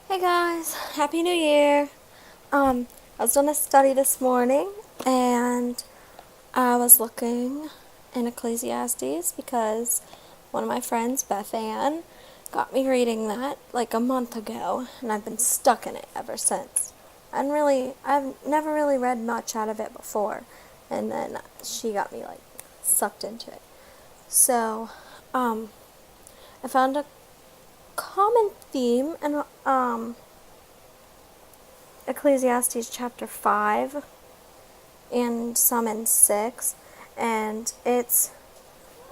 Hey guys, Happy New Year. I was doing a study this morning and I was looking in Ecclesiastes because one of my friends, Beth Ann, got me reading that like a month ago and I've been stuck in it ever since. I've never really read much out of it before, and then she got me like sucked into it. So, I found a common theme in Ecclesiastes chapter 5 and some in 6, and it's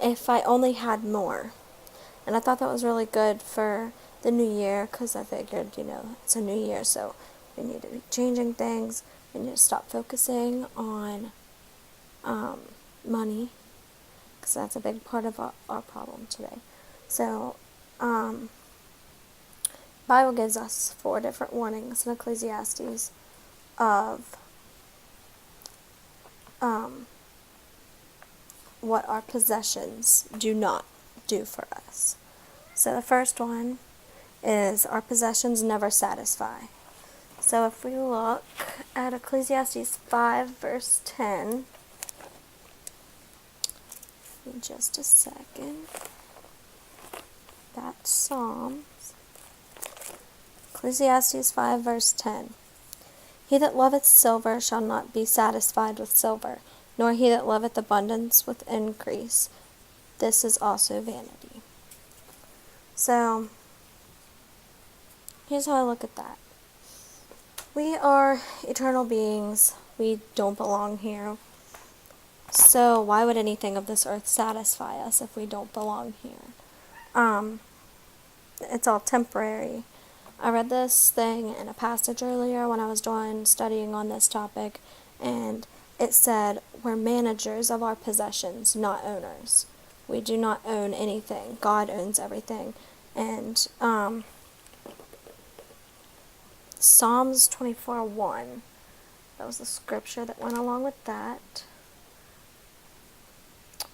if I only had more. And I thought that was really good for the new year because I figured, it's a new year, so we need to be changing things. We need to stop focusing on money because that's a big part of our problem today. So, Bible gives us 4 different warnings in Ecclesiastes of what our possessions do not do for us. So the first one is our possessions never satisfy. So if we look at Ecclesiastes 5 verse 10, in just a second, that's Psalms. Ecclesiastes 5 verse 10. He that loveth silver shall not be satisfied with silver, nor he that loveth abundance with increase. This is also vanity. So, here's how I look at that. We are eternal beings. We don't belong here. So, why would anything of this earth satisfy us if we don't belong here? It's all temporary. I read this thing in a passage earlier when I was studying on this topic, and it said we're managers of our possessions, not owners. We do not own anything. God owns everything. And Psalms 24:1, that was the scripture that went along with that.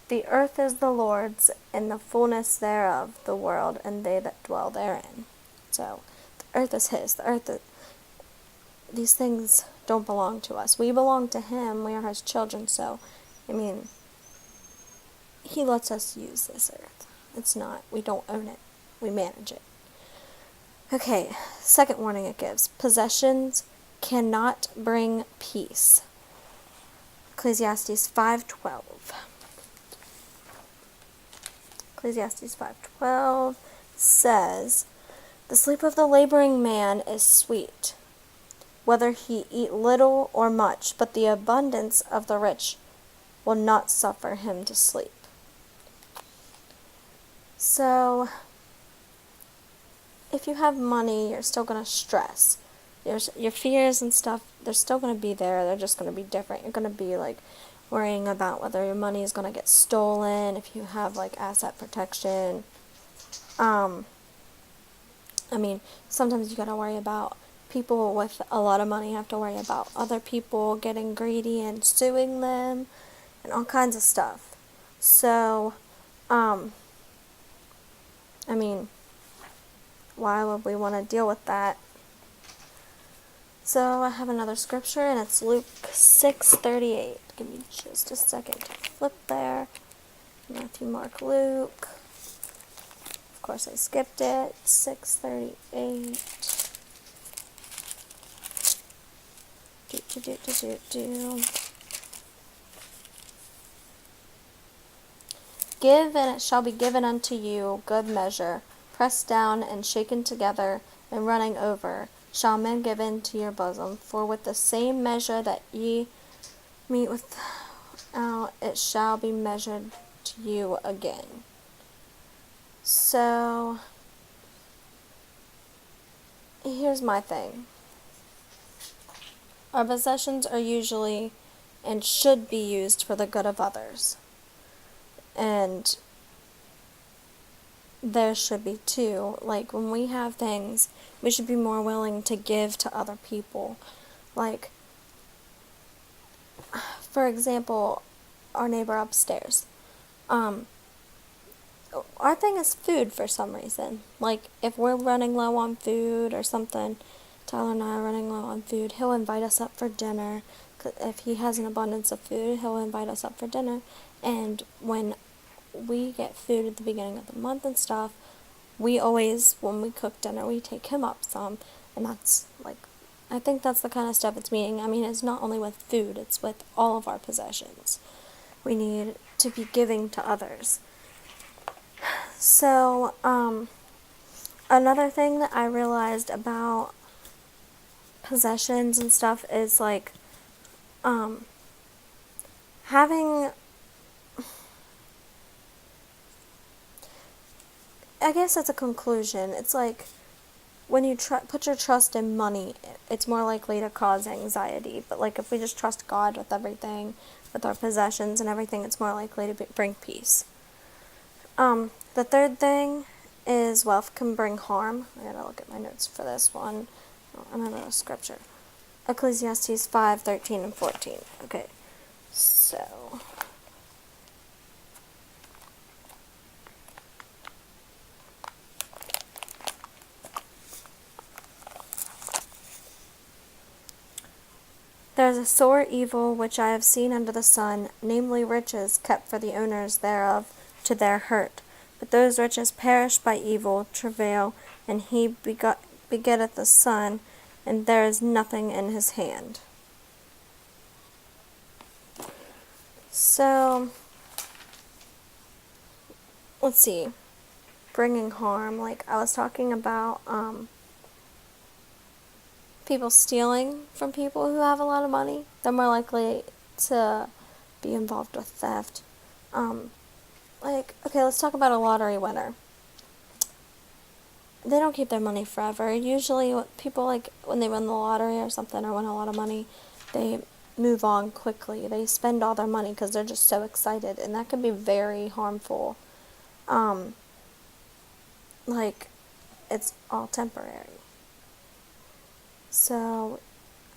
The earth is the Lord's, and the fullness thereof, the world, and they that dwell therein. So, the earth is His. These things don't belong to us. We belong to Him. We are His children. So, He lets us use this earth. We don't own it. We manage it. Okay, second warning it gives. Possessions cannot bring peace. Ecclesiastes 5:12. Ecclesiastes 5:12 says, "The sleep of the laboring man is sweet, whether he eat little or much, but the abundance of the rich will not suffer him to sleep." So, if you have money, you're still going to stress. Your fears and stuff, they're still going to be there. They're just going to be different. You're going to be like worrying about whether your money is going to get stolen, if you have like asset protection. Sometimes you got to worry about people with a lot of money have to worry about other people getting greedy and suing them and all kinds of stuff. So, why would we want to deal with that? So I have another scripture, and it's Luke 6:38. Give me just a second to flip there. Matthew, Mark, Luke. Of course, I skipped it. 6:38. Give, and it shall be given unto you, good measure, pressed down and shaken together, and running over, shall men give into your bosom. For with the same measure that ye meet withal, it shall be measured to you again. So, here's my thing. Our possessions are usually and should be used for the good of others. And there should be too. Like, when we have things, we should be more willing to give to other people. Like, for example, our neighbor upstairs. our thing is food for some reason. Like, if we're running low on food or something, Tyler and I are running low on food, he'll invite us up for dinner. If he has an abundance of food, he'll invite us up for dinner. And when we get food at the beginning of the month and stuff, we always, when we cook dinner, we take him up some. And that's, like, I think that's the kind of stuff it's meaning. I mean, it's not only with food, it's with all of our possessions. We need to be giving to others. So, another thing that I realized about possessions and stuff is, like, having, I guess that's a conclusion. It's like, when you put your trust in money, it's more likely to cause anxiety. But, like, if we just trust God with everything, with our possessions and everything, it's more likely to bring peace. The third thing is wealth can bring harm. I gotta look at my notes for this one. Another scripture. Ecclesiastes 5:13 and 14. Okay, so there is a sore evil which I have seen under the sun, namely riches kept for the owners thereof to their hurt. But those riches perish by evil, travail, and he begetteth a son, and there is nothing in his hand. So, let's see. Bringing harm. Like, I was talking about, people stealing from people who have a lot of money. They're more likely to be involved with theft. Okay, let's talk about a lottery winner. They don't keep their money forever. Usually, what people, like, when they win the lottery or something or win a lot of money, they move on quickly. They spend all their money because they're just so excited, and that can be very harmful. Like, it's all temporary. So,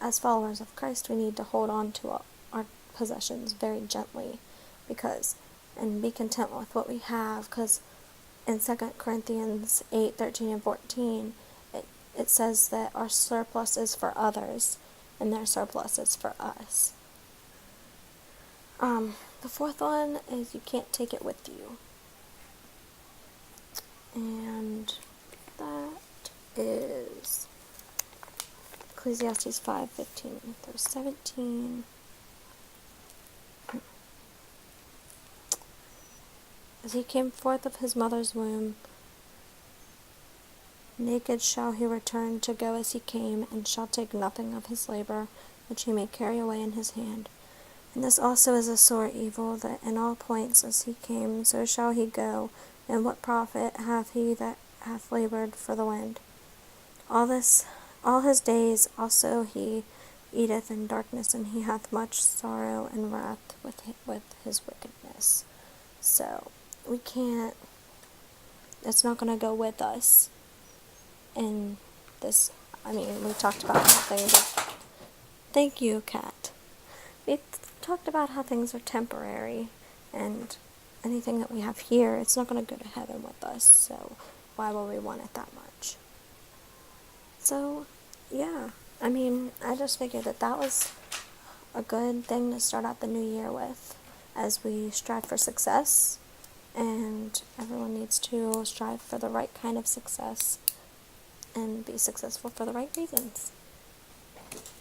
as followers of Christ, we need to hold on to our possessions very gently, and be content with what we have, because in 2 Corinthians 8:13 and 14, it says that our surplus is for others, and their surplus is for us. The fourth one is you can't take it with you. And that is Ecclesiastes 5:15 through 17. As he came forth of his mother's womb, naked shall he return to go as he came, and shall take nothing of his labor, which he may carry away in his hand. And this also is a sore evil, that in all points as he came, so shall he go, and what profit hath he that hath labored for the wind? All his days also he eateth in darkness, and he hath much sorrow and wrath with his wickedness. So, we can't, it's not going to go with us. And this, I mean, we talked about how things are, thank you, Kat. We talked about how things are temporary, and anything that we have here, it's not going to go to heaven with us, so why would we want it that much? So, yeah, I mean, I just figured that was a good thing to start out the new year with, as we strive for success, and everyone needs to strive for the right kind of success and be successful for the right reasons.